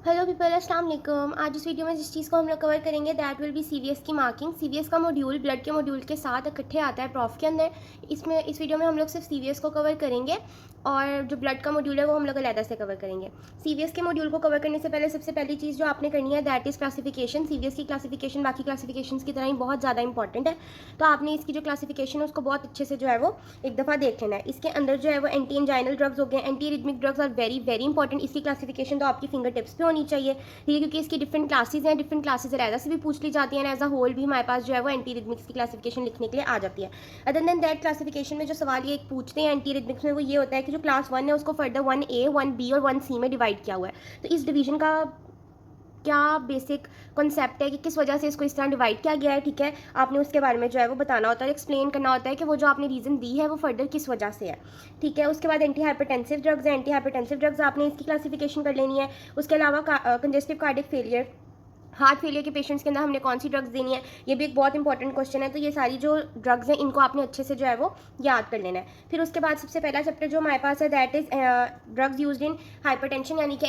Hello people, अस्सलाम वालेकुम। आज इस वीडियो में जिस चीज़ को हम लोग कवर करेंगे दैट विल बी सीवीएस की मार्किंग। सीवीएस का मॉड्यूल ब्लड के मॉड्यूल के साथ इकट्ठे आता है प्रॉफ के अंदर। इस वीडियो में हम लोग सिर्फ सीवीएस को कवर करेंगे और जो ब्लड का मॉड्यूल है वो हम लोग अलग से कवर करेंगे। सीवीएस के मॉड्यूल को कवर करने से पहले सबसे पहली चीज़ जो आपने करनी है दैट इज़ क्लासिफिकेशन। सीवीएस की क्लासिफिकेशन बाकी क्लासिफिकेशन की तरह ही बहुत ज़्यादा इंपॉर्टेंट है, तो आपने इसकी जो क्लासिफिकेशन है उसको बहुत अच्छे से जो है वो एक दफ़ा देख लेना है। इसके अंदर जो है वो एंटी एंजाइनल ड्रग्स हो गए, antiarrhythmic drugs are very very important. इसकी क्लासिफिकेशन तो आपकी फिंगर टिप्स पे होनी चाहिए, ठीक है, क्योंकि इसकी डिफरेंट क्लासेस हैं। डिफरेंट क्लासेस एज से भी पूछ ली जाती हैं, एज अ होल भी हमारे पास जो है वो एंटी रिदमिक्स की क्लासिफिकेशन लिखने के लिए आ जाती है। अदर देन दैट क्लासिफिकेशन में जो सवाल ये पूछते हैं एंटी रिदमिक्स में वो ये होता है कि जो क्लास 1 है उसको फर्दर 1A 1B और 1C में डिवाइड किया हुआ है। तो इस डिवीजन का क्या बेसिक कॉन्सेप्ट है कि किस वजह से इसको इस तरह डिवाइड किया गया है, ठीक है, आपने उसके बारे में जो है वो बताना होता है, एक्सप्लेन करना होता है कि वो जो आपने रीज़न दी है वो फर्दर किस वजह से है, ठीक है। उसके बाद एंटी हाइपरटेंसिव ड्रग्स हैं। एंटी हाइपरटेंसिव ड्रग्स आपने इसकी क्लासिफिकेशन कर लेनी है। उसके अलावा congestive cardiac failure, heart failure के पेशेंट्स के अंदर हमने कौन सी ड्रग्स देनी है, ये भी एक बहुत इंपॉर्टेंट क्वेश्चन है। तो ये सारी जो ड्रग्स हैं इनको आपने अच्छे से जो है वो याद कर लेना है। फिर उसके बाद सबसे पहला चैप्टर जो हमारे पास है that is drugs used in hypertension, यानी कि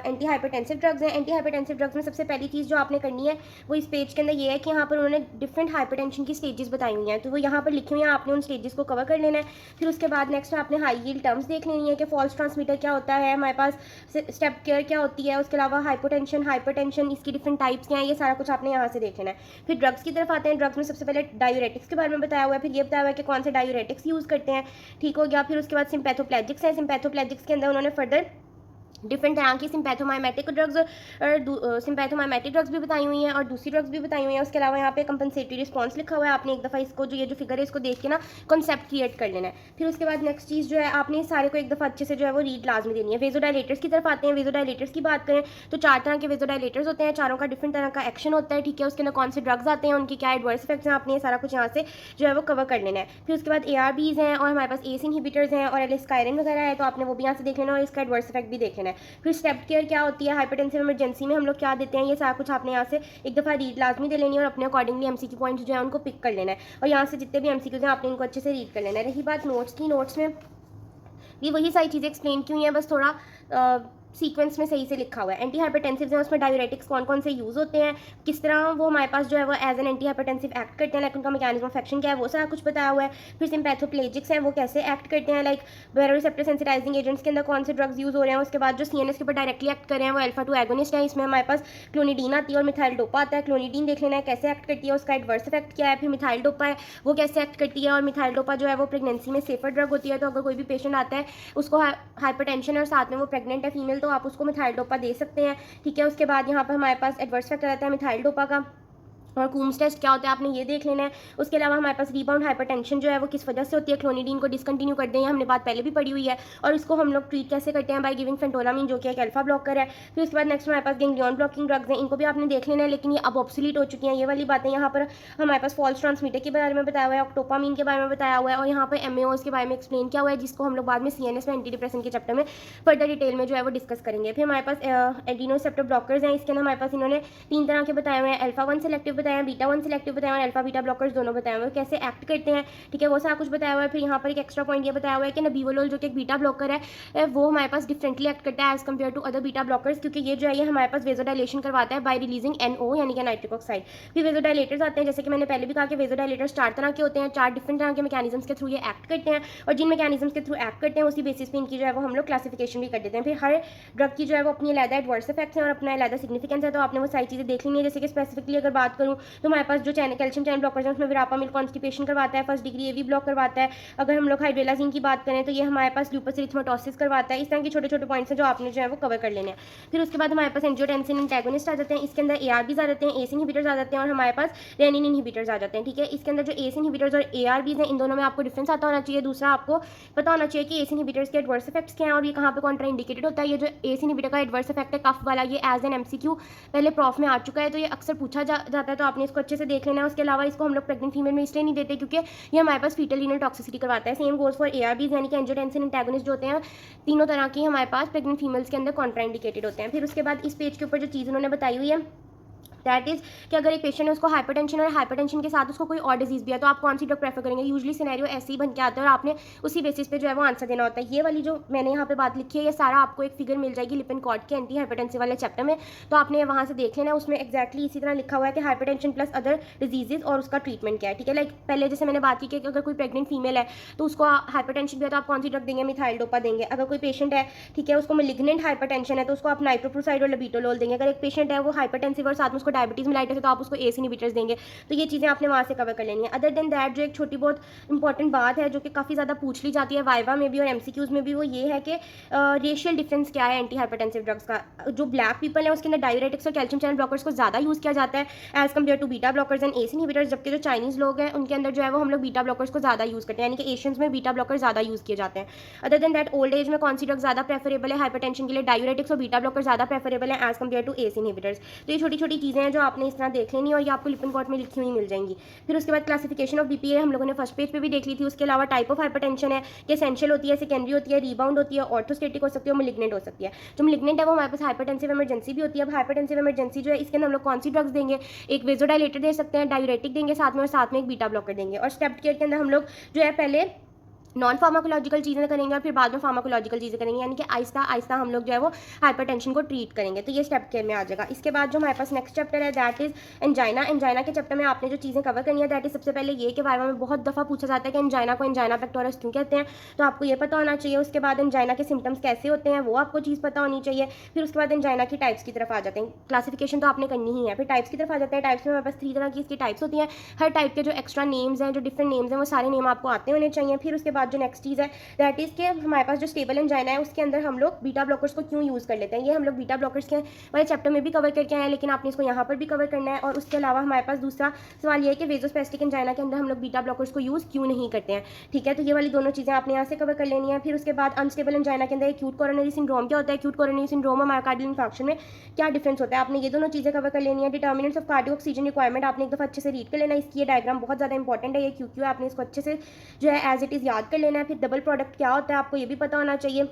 एंटी हाइपरटेंसिव ड्रग्स हैं। एंटी हाइपरटेंसिव ड्रग्स में सबसे पहली चीज़ जो आपने करनी है वो इस पेज के अंदर ये है कि यहाँ पर उन्होंने डिफरेंट हाइपरटेंशन की स्टेजेस बताई हुई हैं, तो वो यहाँ पर लिखी हुई हैं, आपने उन स्टेजेस को कवर कर लेना है। फिर उसके बाद नेक्स्ट आपने हाई यील्ड टर्म्स देख लेनी है कि फॉल्स ट्रांसमीटर क्या होता है, हमारे पास स्टेप केयर क्या होती है, उसके अलावा हाइपोटेंशन, हाइपरटेंशन, इसकी डिफरेंट टाइप्स क्या हैं, ये सारा कुछ आपने यहाँ से देख लेना है। फिर ड्रग्स की तरफ आते हैं। ड्रग्स में सबसे पहले डायूरेटिक्स के बारे में बताया हुआ है, फिर ये बताया हुआ है कि कौन से डायूरेटिक्स यूज़ करते हैं, ठीक हो गया। फिर उसके बाद सिम्पैथोप्लेजिक्स हैं। सिम्पैथोप्लेजिक्स के अंदर उन्होंने फर्दर डिफरेंट तरह की सिम्पैथोमाइमेटिक ड्रग्स और सिम्पैथोमाइमेटिक ड्रग्स भी बताई हुई हैं और दूसरी ड्रग्स भी बताई हुई हैं। उसके अलावा यहाँ पे कंपनसेटरी रिस्पॉन्स लिखा हुआ है, आपने एक दफ़ा इसको जो ये जो फिगर है इसको देख के ना कॉन्सेप्ट क्रिएट कर लेना है। फिर उसके बाद नेक्स्ट चीज़ जो है आपने सारे को एक दफ़ा अच्छे से जो है वो रीड लाजमी देनी है। वेजोडाइलेटर्स की तरफ आते हैं। वेजोडाइलेटर्स की बात करें तो 4 तरह के वेजोडाइलेटर्स होते हैं, चारों का डिफरेंट तरह का एक्शन होता है, ठीक है। उसके अंदर कौन से ड्रग्स आते हैं, उनके क्या एडवर्स इफेक्ट्स हैं, आपने ये सारा कुछ यहाँ से जो है वो कवर कर लेना है। फिर उसके बाद ARBs हैं और हमारे पास ACE इनहिबिटर्स हैं और एलिस्कायरिन वगैरह है, तो आपने वो भी यहाँ से देख लेना और इसका एडवर्स इफेक्ट भी देख लेना है। फिर स्टेप केयर क्या होती है, हाइपरटेंसिव इमरजेंसी में हम लोग क्या देते हैं, ये सारा कुछ आपने यहाँ से एक दफ़ा रीड लाजमी दे लेनी है और अपने अकॉर्डिंगली MCQ पॉइंट्स जो है उनको पिक कर लेना है और यहाँ से जितने भी MCQs हैं आपने इनको अच्छे से रीड कर लेना है। रही बात नोट्स की, नोट्स में भी वही सारी चीज़ें एक्सप्लेन की हुई हैं, बस थोड़ा सीक्वेंस में सही से लिखा हुआ है। एंटी हाइपरटेंसिव हैं, उसमें डायूरेटिक्स कौन कौन से यूज़ होते हैं, किस तरह वो हमारे पास जो है वो as an antihypertensive act करते हैं, लाइक उनका मैकेनिज्म ऑफ एक्शन क्या है वो सारा कुछ बताया हुआ है। फिर सिम्पैथोप्लेजिक्स हैं, वो कैसे एक्ट करते हैं, लाइक बायोरिसेप्टर सेंसिटाइजिंग एजेंट्स के अंदर कौन से ड्रग्स यूज़ हो रहे हैं। उसके बाद जो CNS के ऊपर डायरेक्टली एक्ट कर रहे हैं वो अल्फा 2 एगोनिस्ट है। इसमें हमारे पास क्लोनिडीन आती है और मिथाइल डोपा आता है। क्लोनिडीन देख लेना है कैसे एक्ट करती है, उसका एडवर्स इफेक्ट क्या है। फिर मिथाइल डोपा है, वो कैसे एक्ट करती है, और मिथाइल डोपा जो है वो प्रेगनेंसी में सेफर ड्रग होती है, तो अगर कोई भी पेशेंट आता है उसको हाइपरटेंशन है और साथ में वो प्रेग्नेंट है फीमेल, तो आप उसको मिथाइल डोपा दे सकते हैं, ठीक है। उसके बाद यहाँ पर हमारे पास एडवर्स फैक्टर आता है मिथाइल डोपा का और कूम्स टेस्ट क्या होता है आपने ये देख लेना है। उसके अलावा हमारे पास रीबाउंड हाइपरटेंशन जो है वो किस वजह से होती है, क्लोनिडीन को डिसकंटिन्यू कर दें, हमने बात पहले भी पढ़ी हुई है, और इसको हम लोग ट्रीट कैसे करते हैं, बाय गिविंग फेंटोलामिन जो कि एक अल्फा ब्लॉकर है। फिर उसके बाद नेक्स्ट हमारे पास गैंग्लियन ब्लॉकिंग ड्रग्स हैं, इनको भी आपने देख लेना है, लेकिन ये अब ऑब्सोलीट हो चुकी हैं ये वाली बातें। यहाँ पर हमारे पास फॉल्स ट्रांसमीटर के बारे में बताया हुआ है, ऑक्टोपामीन के बारे में बताया हुआ है, और यहाँ पर MAOs के बारे में एक्सप्लेन किया हुआ है, जिसको हम लोग बाद में CNS में एंटी डिप्रेशन के चैप्टर में फर्दर डिटेल में जो है वो डिस्कस करेंगे। फिर हमारे पास एड्रीनो रिसेप्टर ब्लॉकर्स हैं, इसके अंदर हमारे पास इन्होंने 3 तरह के बताए हुए हैं, अल्फा 1 सेलेक्टिव बताया है, बीटा 1 सेलेक्टिव बताया और अल्फा बीटा ब्लॉकर्स दोनों बताए हुए हैं, कैसे एक्ट करते हैं, ठीक है, वो सारा कुछ बताया हुआ है। फिर यहाँ पर एक एक्स्ट्रा पॉइंट ये बताया हुआ है कि नबीवोलोल जो कि एक बीटा ब्लॉकर है वो हमारे पास डिफरेंटली एक्ट करता है as compare to other beta blockers, क्योंकि ये जो है ये हमारे पास वेजोडाइलेशन करवाता है बाय रिलीजिंग NO यानी कि नाइट्रिक ऑक्साइड। फिर वेजोडाइलेटर्स आते हैं, जैसे कि मैंने पहले भी कहा कि वेजोडाइलेटर्स 4 तरह के होते हैं, 4 डिफरेंट तरह के मैकेनिज्म्स के थ्रू ये एक्ट करते हैं, और जिन मैकेनिज्म्स के थ्रू एक्ट करते हैं उसी बेसिस पे इनकी जो है वो हम लोग क्लासिफिकेशन भी कर देते हैं। फिर हर ड्रग की जो है वो अपनी अलग एडवर्स इफेक्ट्स हैं और अपना अलग सिग्निफिकेंस है, तो आपने वो सारी चीज़ें देख लेनी है। जैसे कि स्पेसिफिकली अगर बात करूँ तो हमारे पास जो कैल्शियम चैनल ब्लॉकर्स हैं उसमें विरापामिल कॉन्स्टिपेशन करवाता है, फर्स्ट डिग्री AV ब्लॉक करवाता है। अगर हम लोग हाइड्रेलाजीन की बात करें तो ये हमारे पास लूपस एरिथेमेटोसिस करवाता है। इस तरह के छोटे छोटे पॉइंट्स हैं जो आपने जो है वो कवर कर लेने हैं। फिर उसके बाद हमारे पास एंजियोटेंसिन एंटागोनिस्ट आ जाते हैं, इसके अंदर ARBs आ जाते हैं, ACE इनहिबिटर्स आ जाते हैं और हमारे पास रेनिन इनहिबिटर्स आ जाते हैं, ठीक है। इसके अंदर जो ACE इनहिबिटर्स और ARBs हैं इन दोनों में आपको डिफरेंस आता होना चाहिए। दूसरा आपको पता होना चाहिए कि ACE इनहिबिटर्स के एडवर्स इफेक्ट्स क्या हैं और ये कहाँ पे कॉन्ट्रा इंडिकेटेड होता है। ये जो ACE इनहिबिटर का एडवर्स इफेक्ट है कफ वाला, ये एज एन MCQ पहले प्रॉफ में आ चुका है, तो ये अक्सर पूछा जाता है, तो आपने इसको अच्छे से देख लेना है। उसके अलावा इसको हम लोग प्रेग्नेंट फीमेल में इसलिए नहीं देते क्योंकि ये हमारे पास फीटल रीनल टॉक्सिसिटी करवाता है। सेम गोज फॉर ARBs यानी कि एंजियोटेंसिन एंटागोनिस्ट जो होते हैं तीनों तरह की हमारे पास प्रेग्नेंट फीमेल्स के अंदर कॉन्ट्रा इंडिकेटेड होते हैं। फिर उसके बाद इस पेज के ऊपर जो चीज़ उन्होंने बताई हुई है दैट इज़ कि अगर एक पेशेंट है उसको हाइपरटेंशन और हाइपरटेंशन के साथ उसको कोई और डिजीज़ भी है तो आप कौन सी ड्रग प्रेफर करेंगे। यूजुअली सिनेरियो ऐसे ही बन के आता है और आपने उसी बेसिस पे जो है वो आंसर देना होता है। ये वाली जो मैंने यहाँ पे बात लिखी है ये सारा आपको एक फिगर मिल जाएगी लिपिन-कॉर्ड के एंटी हाइपरटेंसिव वाले चैप्टर में, तो आपने वहाँ से देख लेना। उसमें एक्जैक्टली इसी तरह लिखा हुआ है कि हाइपरटेंशन प्लस अदर डिजीजेज और उसका ट्रीटमेंट क्या है। ठीक है, लाइक पहले जैसे मैंने बात की कि अगर कोई प्रेग्नेंट फीमेल है तो उसको हाइपरटेंशन भी है तो आप कौन सी ड्रग देंगे, मिथाइल डोपा देंगे। अगर कोई पेशेंट है, ठीक है, उसको मेलिग्नेंट हाइपरटेंशन है तो उसको आप नाइट्रोप्रोसाइड और लबीटोलोल देंगे। अगर एक पेशेंट है वो हाइपरटेंसिव और साथ में उसको डायबिटीज मेलाइटिस है तो आप उसको एस इनहिबिटर्स देंगे। तो ये चीज़ें आपने वहाँ से कवर कर लेनी है। अदर देन दैट जो एक छोटी बहुत इंपॉर्टेंट बात है जो कि काफ़ी ज़्यादा पूछ ली जाती है वाइवा में भी और एमसीक्यूज में भी, वो ये है कि रेशियल डिफरेंस क्या है एंटी हाइपरटेंसिव ड्रग्स का। जो ब्लैक पीपल है उसके अंदर डायरेटिक्स और कैल्शियम चैनल ब्लॉकर्स को ज़्यादा यूज़ किया जाता है as compare to beta blockers and ACE inhibitors, जबकि जो चाइनीज़ लोग हैं उनके अंदर जो है वो हम लोग बीटा ब्लॉकर्स को ज़्यादा यूज़ करते हैं, यानी कि एशियंस में बीटा ब्लॉकर ज़्यादा यूज़ किए जाते हैं। Other than that old age में कौन सी ड्रग ज़्यादा प्रेफरेबल है हाइपरटेंशन के लिए, डायरेटिक्स और बीटा ब्लॉकर ज़्यादा प्रेफरेबल है as compare to ACE inhibitors. तो ये छोटी छोटी चीज़ें हैं जो आपने इस तरह देख लेनी और ये आपको लिपिन-कॉर्ड में लिखी हुई मिल जाएंगी। फिर उसके बाद क्लासिफिकेशन ऑफ बीपीए हम लोगों ने फर्स्ट पेज पे भी देख ली थी। उसके अलावा टाइप ऑफ हाइपरटेंशन है कि एसेंशियल होती है, सेकेंडरी होती है, रीबाउंड होती है, ऑर्थोस्टेटिक हो सकती है और मेलिग्नेंट हो सकती है। जो मेलिग्नेंट है वो हमारे पास हाइपरटेंसिव इमरजेंसी भी होती है। अब हाइपरटेंसिव इमरजेंसी जो है इसके अंदर हम लोग कौन सी ड्रग्स देंगे, एक वेजोडाइलेटर दे सकते हैं, डायूरेटिक देंगे साथ में और साथ में एक बीटा ब्लॉकर देंगे। और स्टेप्ड केयर के अंदर हम लोग जो है पहले नॉन फार्माकोलॉजिकल चीज़ें करेंगे और फिर बाद में फार्माकोलॉजिकल चीज़ें करेंगे, यानी कि आहिस्ता आहिस्ता हम लोग जो है वो हाइपरटेंशन को ट्रीट करेंगे। तो ये स्टेप केयर में आ जाएगा। इसके बाद जो हमारे पास नेक्स्ट चैप्टर है दैट इज एंजाइना। एंजाइना के चैप्टर में आपने जो चीज़ें कवर करनी है दैट इज सबसे पहले ये कि वाइवा में बहुत दफ़ा पूछा जाता है कि एंजाइना को एंजाइना पेक्टोरस क्यों कहते हैं, तो आपको ये पता होना चाहिए। उसके बाद एंजाइना के सिम्टम्स कैसे होते हैं वो आपको चीज़ पता होनी चाहिए। फिर उसके बाद एंजाइना की टाइप्स की तरफ आ जाते हैं। क्लासिफिकेशन तो आपने करनी ही है। फिर टाइप्स की तरफ आ जाते हैं। टाइप्स में हमारे पास 3 तरह की इसकी टाइप्स होती हैं। हर टाइप के जो एक्स्ट्रा नेम्स हैं, जो डिफरेंट नेम्स हैं, वो सारे नेम आपको आते होने चाहिए। फिर उसके बाद जो नेक्स्ट चीज़ है दैट इज़ कि हमारे पास जो स्टेबल एंजाइना है उसके अंदर हम लोग बीटा ब्लॉकर्स को क्यों यूज़ कर लेते हैं। ये हम लोग बीटा ब्लॉकर्स के वाले चैप्टर में भी कवर करके आए हैं, लेकिन आपने इसको यहाँ पर भी कवर करना है। और उसके अलावा हमारे पास दूसरा सवाल ये है कि वेजोस्पेस्टिक एंजाइना के अंदर हम लोग बीटा ब्लॉकर्स को यूज़ क्यों नहीं करते हैं। ठीक है, तो ये वाली दोनों चीज़ें आपने यहाँ से कवर कर लेनी है। फिर उसके बाद अनस्टेबल एंजाइना के अंदर एक्यूट कोरोनरी सिंड्रोम क्या होता है, एक्यूट कोरोनरी सिंड्रोम और मायोकार्डियल इंफार्क्शन में क्या डिफरेंस होता है, आपने ये दोनों चीज़ें कवर कर लेनी है। Determinants of cardio oxygen requirement आपने एक दफ़ा अच्छे से रीड कर लेना है। इसकी ये डायग्राम बहुत ज़्यादा इंपॉर्टेंट है, ये क्यों है आपने इसको अच्छे से जो है एज इट इज़ याद कर लेना है। फिर डबल प्रोडक्ट क्या होता है आपको ये भी पता होना चाहिए।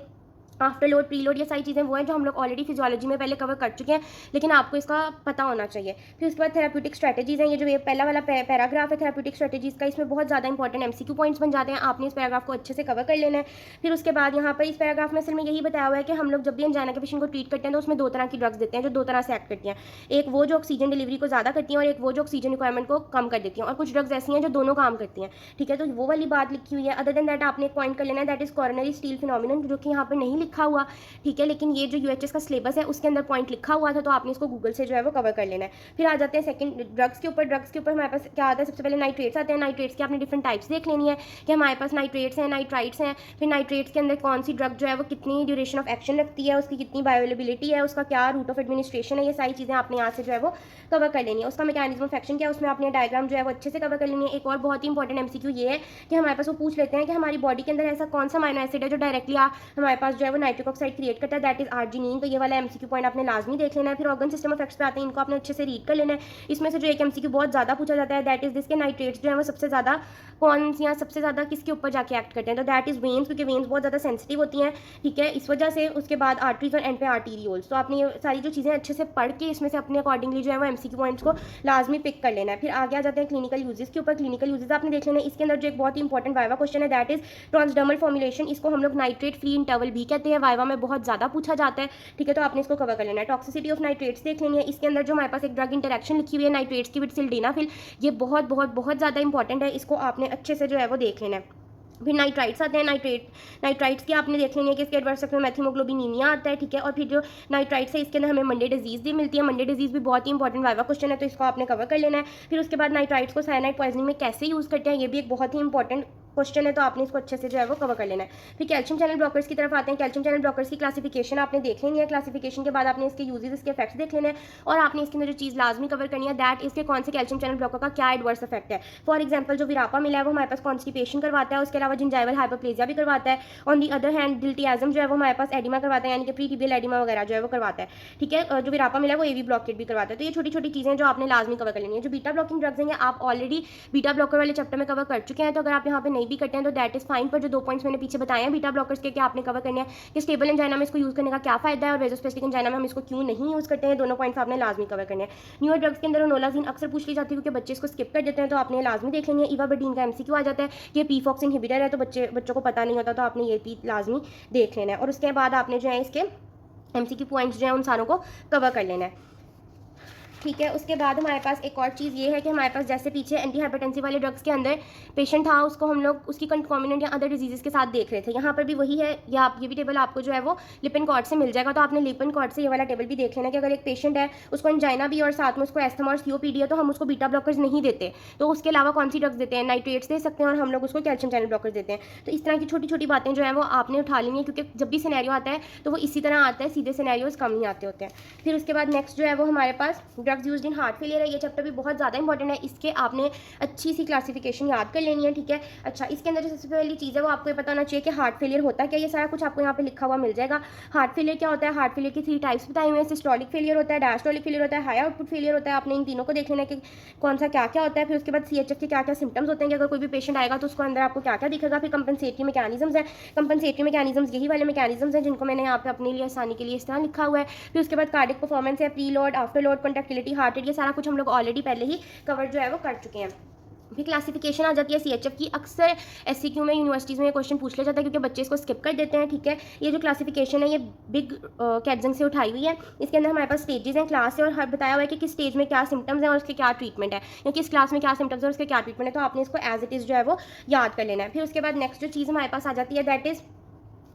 आफ्टर लोड, प्री लोड, ये सारी चीज़ें वो हैं जो हम लोग ऑलरेडी फिजियोलॉजी में पहले कवर कर चुके हैं, लेकिन आपको इसका पता होना चाहिए। फिर उसके बाद थेराप्यूटिक स्ट्रैटेजीज़ हैं। ये जो ये पहला वाला पैराग्राफ है थेराप्यूटिक स्ट्रैटेजीज़ का, इसमें बहुत ज़्यादा इंपॉर्टेंट एमसीक्यू पॉइंट्स बन जाते हैं। आपने इस पैराग्राफ को अच्छे से कवर कर लेना है। फिर उसके बाद यहाँ पर इस पैराग्राफ में असल में यही बताया हुआ है कि हम लोग जब भी एंजाइना के पेशेंट को ट्रीट करते हैं तो उसमें 2 तरह की ड्रग्स देते हैं जो 2 तरह से एक्ट करती हैं। एक वो जो ऑक्सीजन डिलीवरी को ज़्यादा करती हैं और एक वो जो ऑक्सीजन रिक्वायरमेंट को कम कर देती हैं। और कुछ ड्रग्स ऐसी हैं जो दोनों काम करती हैं। ठीक है, तो वो वाली बात लिखी हुई है। अदर देन दैट आपने एक पॉइंट कर लेना है that is coronary steel phenomenon, जो कि यहाँ पर नहीं लिखा हुआ। ठीक है, लेकिन ये जो यूएचएस का सिलेबस है उसके अंदर पॉइंट लिखा हुआ था, तो आपने इसको गूगल से जो है वो कवर कर लेना है। फिर आ जाते हैं सेकंड ड्रग्स के ऊपर। ड्रग्स के ऊपर हमारे पास क्या आता है, सबसे पहले नाइट्रेट्स आते हैं। नाइट्रेट्स की आपने डिफरेंट टाइप्स देख लेनी है कि हमारे पास नाइट्रेट्स हैं, नाइट्राइट्स हैं। फिर नाइट्रेट्स के अंदर कौन सी ड्रग जो है वो कितनी ड्यूरेशन ऑफ एक्शन रखती है, उसकी कितनी बायोअवेलेबिलिटी है, उसका क्या रूट ऑफ एडमिनिस्ट्रेशन है, ये सारी चीज़ें आपने यहाँ से जो है वो कवर कर लेनी है। उसका मैकेनिज्म ऑफ एक्शन क्या है उसमें आपने डायग्राम जो है वो अच्छे से कवर कर लेनी है। एक और बहुत ही इंपॉर्टेंट एमसीक्यू ये है कि हमारे पास वो पूछ लेते हैं कि हमारी बॉडी के अंदर ऐसा कौन सा अमीनो एसिड है जो डायरेक्टली हमारे पास जो है वो नाइट्रिक ऑक्साइड क्रिएट करता है, दैट इज आर्जिनिन। तो ये वाला एमसीक्यू पॉइंट आपने लाजमी देख लेना है। फिर ऑर्गन सिस्टम इफेक्ट्स पे आते हैं, इनको आपने अच्छे से रीड कर लेना है। इसमें से जो एक एमसीक्यू बहुत ज़्यादा पूछा जाता है दैट इज दिस के नाइट्रेट्स जो है वो सबसे ज़्यादा कौन सी, सबसे ज़्यादा किसके ऊपर जाके एक्ट करते हैं, तो दैट इज वेन्स, क्योंकि वेन्स बहुत ज़्यादा सेंसिटिव होती हैं। ठीक है, इस वजह से। उसके बाद आर्टरीज और एंड पे आर्टीरियोल्स। तो आपने ये सारी जो चीज़ें अच्छे से पढ़ के इसमें से अपने अकॉर्डिंगली जो है वो एमसीक्यू पॉइंट्स को लाजमी पिक कर लेना है। फिर आगे आ जाते हैं क्लिनिकल यूजेस के ऊपर। क्लिनिकल यूजेस आपने देख लेना है। इसके अंदर जो एक बहुत ही इंपॉर्टेंट वाइवा क्वेश्चन है दैट इज ट्रांसडर्मल फॉर्मुलेशन। इसको हम लोग नाइट्रेट फ्री इंटरवल भी कहते हैं, वाइवा में बहुत ज़्यादा पूछा जाता है। ठीक है, तो आपने इसको कवर कर लेना है। टॉक्सिसिटी ऑफ नाइट्रेट्स देख लेनी है। इसके अंदर जो हमारे पास एक ड्रग इंटरेक्शन लिखी हुई है नाइट्रेट्स की विद सिल्डेनाफिल, ये बहुत बहुत बहुत ज़्यादा इंपॉर्टेंट है, इसको आपने अच्छे से जो है वो देख लेना है। फिर नाइट्राइट्स आते हैं। नाइट्राइट्स की आपने देख लेनी है कि इसके एडवर्स इफेक्ट में मेथिमोग्लोबिनीमिया आता है। ठीक है, और फिर जो नाइट्राइट्स है इसके अंदर हमें मंडे डिजीज़ भी मिलती है। मंडे डिजीज़ भी बहुत ही इंपॉर्टेंट वाइवा क्वेश्चन है, तो इसको आपने कवर कर लेना है। फिर उसके बाद नाइट्राइट्स को साइनाइड पॉइजनिंग में कैसे यूज़ करते हैं, ये भी एक बहुत ही इंपॉर्टेंट क्वेश्चन है, तो आपने इसको अच्छे से जो है वो कवर कर लेना है। फिर कैल्शियम चैनल ब्लॉकर्स की तरफ आते हैं। कैल्शियम चैनल ब्लॉकर्स की क्लासिफिकेशन आपने देख लेनी है। क्लासिफिकेशन के बाद आपने इसके यूजेस, इसके इफेक्ट्स देख लेने हैं और आपने इसके अंदर जो चीज़ लाजमी कवर करनी है दैट इसके कौन से कैल्शियम चैनल ब्लॉकर का क्या एडवर्स इफेक्ट है। फॉर एग्जाम्पल जो विरापा मिला है वो हमारे पास कॉन्स्टिपेशन करवाता है, उसके अलावा जिंजाइवल हाइपरप्लेजिया भी करवाता है। ऑन दी अदर हैंड डिल्टियाजम जो है वो हमारे पास एडिमा करवाता है, यानी कि प्री टिबियल एडिमा वगैरह जो है वो करवाता है। ठीक है, जो विरापा मिला है वो एवी ब्लॉकेट भी करवाता है। तो ये छोटी छोटी चीज़ें जो आपने लाजमी कवर कर लेनी है। जो बीटा ब्लॉकिंग ड्रग्स हैं आप ऑलरेडी बीटा ब्लॉकर वाले चैप्टर में कवर कर चुके हैं, तो अगर आप यहाँ पे नहीं नहीं भी करते हैं तो दैट इज़ फाइन, पर जो 2 पॉइंट्स मैंने पीछे बताए हैं बीटा ब्लॉकर्स के, कि आपने कवर करने हैं कि स्टेबल एंजाइना में इसको यूज़ करने का क्या फ़ायदा है और वेजोस्पेसिफिक एंजाइना में हम इसको क्यों नहीं यूज़ करते हैं, दोनों पॉइंट्स आपने लाजमी कवर करने हैं। न्यूअर ड्रग्स के अंदर ओनोलाजीन अक्सर पूछ ली जाती है क्योंकि बच्चे इसको स्किप कर देते हैं, तो आपने लाजमी देख लेंगे। इवाबेडीन का एमसीक्यू आ जाता है कि पीफॉक्स इनहिबिटर है, तो बच्चों को पता नहीं होता, तो आपने ये भी लाजमी देख लेना है। और उसके बाद आपने जो है इसके एमसीक्यू पॉइंट्स जो है उन सारों को कवर कर लेना है, ठीक है। उसके बाद हमारे पास एक और चीज़ ये है कि हमारे पास जैसे पीछे एंटी हाइपरटेंसिव वाले ड्रग्स के अंदर पेशेंट था, उसको हम लोग उसकी कंकॉमिनेंट या अदर डिजीज़ के साथ देख रहे थे, यहाँ पर भी वही है। या आप ये भी टेबल आपको जो है वो लिपिन कॉर्ड से मिल जाएगा, तो आपने लिपिन कॉर्ड से ये वाला टेबल भी देख लेना कि अगर एक पेशेंट है उसको एंजाइना भी और साथ में उसको एस्थमा और सीओपीडी है, तो हम उसको बीटा ब्लॉकर्स नहीं देते, तो उसके अलावा कौन सी ड्रग्स देते हैं, नाइट्रेट्स दे सकते हैं और हम लोग उसको कैल्शियम चैनल ब्लॉकर्स देते हैं। तो इस तरह की छोटी छोटी बातें जो है वो आपने उठा लेनी है, क्योंकि जब भी सिनेरियो आता है तो वो इसी तरह आता है, सीधे सिनेरियोज कम ही आते होते हैं। फिर उसके बाद नेक्स्ट जो है वो हमारे पास drugs used in heart failure है। ये चैप्टर भी बहुत ज़्यादा इंपॉर्टेंट है, इसके आपने अच्छी सी क्लासिफिकेशन याद कर लेनी है, ठीक है। अच्छा, इसके अंदर जो सबसे पहली चीज़ है वो आपको ये पता होना चाहिए कि हार्ट फेलियर होता क्या, ये सारा कुछ आपको यहाँ पे लिखा हुआ मिल जाएगा। हार्ट फेलियर क्या होता है, हार्ट फेलियर की 3 टाइप्स बताई हुई हैं। सिस्टोलिक फेलियर होता है, डायस्टोलिक फेलियर होता है, हाई आउटपुट फेलियर होता है। आपने इन तीनों को देख लेना है कि कौन सा क्या क्या होता है। फिर उसके बाद CHF के क्या क्या सिम्टम्स होते हैं, कि अगर कोई भी पेशेंट आएगा तो उसको अंदर आपको क्या क्या दिखेगा। फिर कंपनसेटरी मैकेनिज्म्स है, कंपनसेटरी मैकेनिज्म्स यही वाले मैकेनिज्म्स हैं जिनको मैंने यहाँ पे अपने लिए आसानी के लिए इस तरह लिखा हुआ है। फिर उसके बाद कार्डिक परफॉर्मेंस है, pre load, after load, contractility, heart rate, ये सारा कुछ हम लोग ऑलरेडी पहले ही कवर जो है वो कर चुके हैं। फिर क्लासिफिकेशन आ जाती है CHF की। अक्सर SCQ में, यूनिवर्सिटीज़ में ये क्वेश्चन पूछ लिया जाता है क्योंकि बच्चे इसको स्किप कर देते हैं, ठीक है। ये जो क्लासिफिकेशन है ये बिग कैटजंग से उठाई हुई है। इसके अंदर हमारे पास स्टेजेस हैं, क्लास है, और हर बताया हुआ है कि किस स्टेज में क्या सिम्टम्स हैं और उसके क्या ट्रीटमेंट है, या किस क्लास में क्या सिम्टम्स है और उसके क्या ट्रीटमेंट है। तो आपने इसको एज इट इज़ जो है वो याद कर लेना है। फिर उसके बाद नेक्स्ट जो चीज़ हमारे पास आ जाती है दैट इज़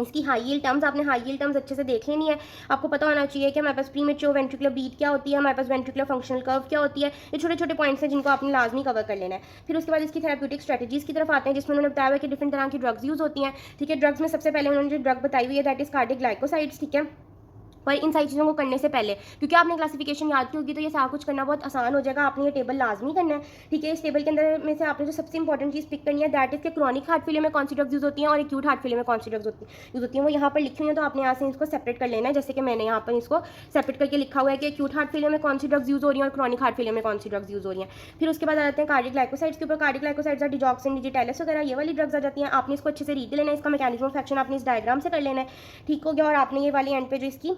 इसकी हाई यील्ड टर्म्स। आपने हाई यील्ड टर्म्स अच्छे से देख लेनी है। आपको पता होना चाहिए कि हमारे पास प्रीमेच्योर वेंट्रिकुलर बीट क्या होती है, हमारे पास वेंट्रिकुलर फंक्शनल कर्व क्या होती है। ये छोटे छोटे पॉइंट्स हैं जिनको आपने लाजमी कवर कर लेना है। फिर उसके बाद इसकी थेराप्यूटिक स्ट्रेटजीज़ की तरफ आते हैं, जिसमें उन्होंने बताया हुआ कि डिफरेंट तरह की ड्रग्स यूज़ होती हैं, ठीक है। ड्रग्स में सबसे पहले उन्होंने जो ड्रग बताई हुई है दैट इज़ कार्डिक ग्लाइकोसाइड्स, ठीक है। पर इन सारी चीज़ों को करने से पहले, क्योंकि आपने क्लासिफिकेशन याद की होगी तो ये सारा कुछ करना बहुत आसान हो जाएगा। आपने ये टेबल लाजमी करना है, ठीक है। इस टेबल के अंदर में से आपने जो सबसे इंपॉर्टेंट चीज़ पिक करनी है दैट इज़ के क्रॉनिक हार्ट फेलियर में कौन सी ड्रग्स यूज़ होती हैं और एक्यूट हार्ट फेलियर में कौन सी ड्रग्स यूज़ होती हैं, वो यहाँ पर लिखी हुई है। तो आपने यहाँ से इसको सेपरेट कर लेना है, जैसे कि मैंने यहाँ पर इसको सेपरेट करके लिखा हुआ है कि एक्यूट हार्ट फेलियर में कौन सी ड्रग्स यूज़ हो रही है और क्रॉनिक हार्ट फेलियर में कौन सी ड्रग्स यूज़ हो रही हैं। फिर उसके बाद आ जाते हैं कार्डिक ग्लाइकोसाइड्स के ऊपर। कार्डिक ग्लाइकोसाइड्स डिजॉक्सिन, डिजिटैलिस वगैरह ये वाली ड्रग्स आ जाती हैं। आपने इसको अच्छे से रीड लेना है, इसका मैकेनिज्म ऑफ एक्शन आपने इस डायग्राम से कर लेना है, ठीक हो गया। और आपने ये वाली एंड पे जो इसकी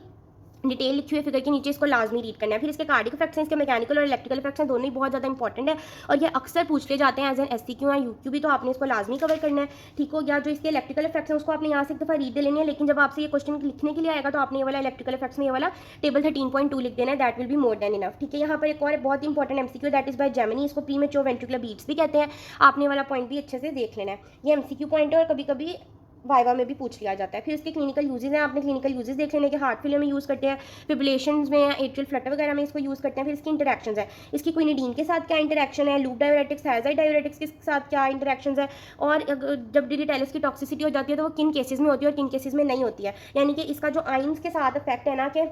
डिटेल लिखी हुई है फिगर के नीचे, इसको लाजमी रीड करना है। फिर इसके कार्डिक इफेक्ट्स हैं, इसके मैकेनिकल और इलेक्ट्रिकल इफेक्ट्स हैं, दोनों ही बहुत ज़्यादा इंपॉर्टेंट है और ये अक्सर पूछ ले जाते हैं एज एन SCQ या UQ भी, तो आपने इसको लाजमी कवर करना है, ठीक हो गया। जो इसके इलेक्ट्रिकल इफेक्ट्स हैं उसको आपने यहाँ से एक दफ़ा रीड दे लेनी है, लेकिन जब आपसे ये क्वेश्चन लिखने के लिए आएगा तो आपने ये वाला इलेक्ट्रिकल इफेक्ट्स में ये वाला टेबल 13.2 लिख देना है, that will be more than enough, ठीक है। यहाँ पर एक और बहुत important MCQ that is by Gemini, इसको प्रीमेच्योर वेंट्रिकुलर बीट्स भी कहते हैं। आपने वाला पॉइंट भी अच्छे से देख लेना है, ये MCQ पॉइंट है और कभी कभी वाइवा में भी पूछ लिया जाता है। फिर इसके क्लिनिकल यूजेस हैं, आपने क्लिनिकल यूजेस देख लेने के हार्ट फेलियर में यूज़ करते हैं, फिब्रिलेशंस में, एट्रियल फ्लटर वगैरह में इसको यूज़ करते हैं। फिर इसकी इंटरेक्शंस है, इसकी क्विनिडीन के साथ क्या इंटरेक्शन है, लूप डाययूरेटिक्स, थायराइड डाययूरेटिक्स के साथ क्या इंटरेक्शंस है, और जब डिजिटैलिस की टॉक्सिसिटी हो जाती है तो वो किन केसेस में होती है और किन केसेस में नहीं होती है। यानी कि इसका जो आइंस के साथ इफेक्ट है ना, कि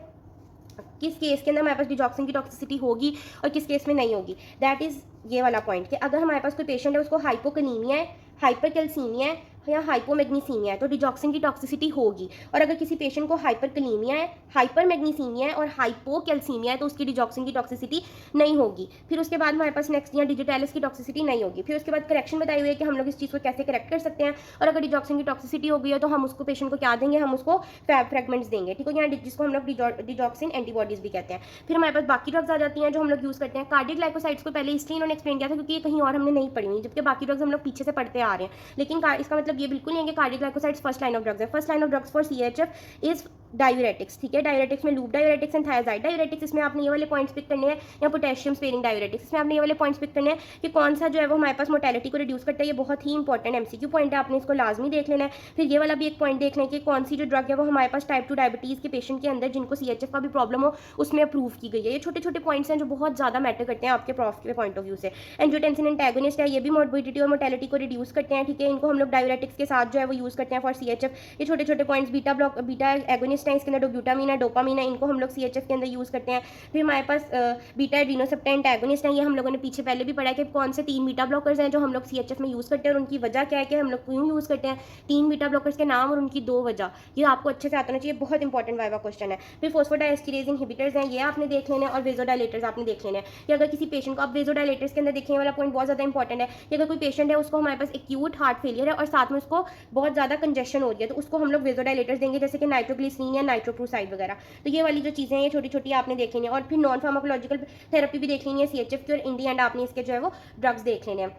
किस केस के अंदर हमारे पास डिजॉक्सिन की टॉक्सिसिटी होगी और किस केस में नहीं होगी, दैट इज़ ये वाला पॉइंट। कि अगर हमारे पास कोई पेशेंट है उसको हाइपोकनीमिया है, हाइपरकैल्सीमिया है या हाइपोमैग्नीसीमिया है तो डिजॉक्सिन की टॉक्सिसिटी होगी। और अगर किसी पेशेंट को हाइपरकनीमिया है, हाइपरमैग्नीसीमिया है और हाइपोकैल्सीमिया है तो उसकी डिजॉक्सिन की टॉक्सिसिटी नहीं होगी। फिर उसके बाद हमारे पास नेक्स्ट यहाँ डिजिटैलिस की टॉक्सिसिटी नहीं होगी। फिर उसके बाद करेक्शन बताई हुई है कि हम लोग इस चीज़ को कैसे करेक्ट कर सकते हैं, और अगर डिजॉक्सिन की टॉक्सिसिटी हो गई है तो हम उसको पेशेंट को क्या देंगे, हम उसको फैब फ्रेगमेंट्स देंगे, ठीक है, यहाँ जिसको हम लोग डिजॉक्सिन एंटीबॉडीज़ भी कहते हैं। फिर हमारे पास बाकी ड्रग्स आ जाती हैं जो हम लोग यूज़ करते हैं। कार्डिक ग्लाइकोसाइड्स को पहले इसलिए इन्होंने एक्सप्लेन किया था क्योंकि ये कहीं और हमने नहीं पढ़ी हुई, जबकि बाकी ड्रग्स हम लोग पीछे से पढ़ते आ रहे हैं। लेकिन इसका मतलब ये बिल्कुल नहीं है कि cardiac glycosides first line of drugs है। First line of drugs for CHF is diuretics, ठीक है। डायूरेटिक्स में loop diuretics and thiazide diuretics, इसमें आपने ये वाले पॉइंट्स पिक करने हैं, या पोटेशियम स्पेयरिंग डायूरेटिक्स, इसमें आपने ये वाले पॉइंट्स पिक करने हैं कि कौन सा जो है वो हमारे पास मोर्टेलिटी को रिड्यूस करता है। ये बहुत ही इंपॉर्टेंट MCQ पॉइंट है, आपने इसको लाजमी देख लेना है। फिर ये वाला भी एक पॉइंट देख लें कि कौन सी जो ड्रग है वो हमारे पास टाइप 2 डायबिटीज़ के पेशेंट के अंदर जिनको CHF का भी प्रॉब्लम हो उसमें अप्रूव की गई है। ये छोटे छोटे पॉइंट्स हैं जो बहुत ज़्यादा मैटर करते हैं आपके प्रॉफ के पॉइंट ऑफ व्यू से। एंजियोटेंसिन एंटागोनिस्ट है, ये भी मोर्बिडिटी और मोर्टेलिटी को रिड्यूस करते हैं, ठीक है। इनको हम लोग डायूरेटिक्स के साथ जो है वो यूज़ करते हैं फॉर CHF। ये छोटे छोटे पॉइंट्स बीटा एगोनिस्ट एगोनिस्ट हैं, इसके अंदर डोब्यूटामीन है, डोपामीन है, इनको हम लोग CHF के अंदर यूज़ करते हैं। फिर हमारे पास बीटा एड्रीनोसेप्टाइन एंटागोनिस्ट हैं, ये हम लोगों ने पीछे पहले भी पढ़ा है कि कौन से 3 बीटा ब्लॉकर्स हैं जो हम लोग CHF में यूज़ करते हैं और उनकी वजह क्या है कि हम लोग क्यों यूज़ करते हैं। 3 बीटा ब्लॉकर्स के नाम और उनकी 2 वजह, ये आपको अच्छे से आता होना चाहिए, बहुत इंपॉर्टेंट वाइवा क्वेश्चन है। फिर फॉस्फोडाइएस्टरेज इनहिबिटर्स हैं, ये आपने देख लेने हैं, और वेजोडाइलेटर्स आपने देख लेने हैं कि अगर किसी पेशेंट को, आप वेजोडाइलेटर्स के अंदर देखने वाला पॉइंट बहुत ज़्यादा इंपॉर्टेंट है कि अगर कोई पेशेंट है उसको हमारे पास एक्यूट हार्ट फेलियर है और साथ में उसको बहुत ज़्यादा कंजेशन हो रही है, तो उसको हम लोग वेजोडाइलेटर्स देंगे, जैसे कि नाइट्रोग्लिसरीन या नाइट्रोक्रूसाइड वगैरह। तो ये वाली जो चीज़ें हैं ये छोटी छोटी आपने देख लेनी है। और फिर नॉन फार्माकोलॉजिकल थेरेपी भी देख लेनी है CHF की, और इन दी एंड आपने इसके जो है वो ड्रग्स देख लेने हैं।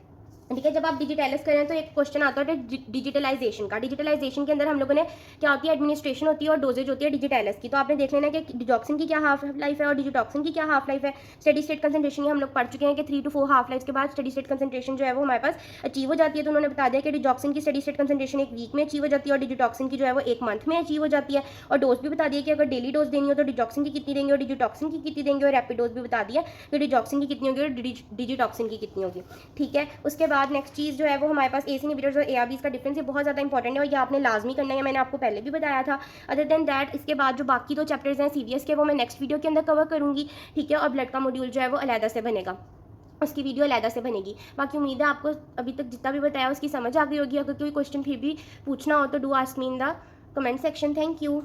ठीक है, जब आप डिजिटलाइज करें तो एक क्वेश्चन आता है डिजिटलाइजेशन का। डिजिटलाइजेशन के अंदर हम लोगों ने क्या होती है, एडमिनिस्ट्रेशन होती है और डोजेज होती है डिजिटलाइज की। तो आपने देख लेना कि डिजॉक्सिन की क्या हाफ लाइफ है और डिजिटॉक्सिन की क्या हाफ लाइफ है। स्टडी स्टेट कंसंट्रेशन हम लोग पढ़ चुके हैं कि 3 to 4 हाफ लाइफ के बाद स्टडी स्टेट कंसंट्रेशन जो है वो हमारे पास अचीव हो जाती है। तो उन्होंने बता दिया कि डिजॉक्सिन की स्टडी स्टेट कंसंट्रेशन 1 वीक में अचीव हो जाती है और डिजिटॉक्सिन की जो है वो 1 मंथ में अचीव हो जाती है। और डोज भी बता दिया कि अगर डेली डोज देनी हो तो डिजॉक्सिन की कितनी देंगे और डिजिटॉक्सिन की कितनी देंगे, और रैपिड डोज भी बता दिया कि डिजॉक्सिन की कितनी होगी और डिजिटॉक्सिन की कितनी होगी। ठीक है, उसके बाद नेक्स्ट चीज़ जो है वो हमारे पास ACE इनहिबिटर्स और ARBs का डिफरेंस ये बहुत ज़्यादा इंपॉर्टेंट है और ये आपने लाजमी करना है, मैंने आपको पहले भी बताया था। अदर देन दैट इसके बाद जो बाकी 2 चैप्टर्स हैं CVS के, वो मैं नेक्स्ट वीडियो के अंदर कवर करूँगी। ठीक है, और ब्लड का मॉड्यूल जो है वो अलहदा से बनेगा, उसकी वीडियो अलहदा से बनेगी। बाकी उम्मीद है आपको अभी तक जितना भी बताया उसकी समझ आ गई होगी। अगर कोई क्वेश्चन फिर भी पूछना हो तो do ask me in the comment section. Thank you.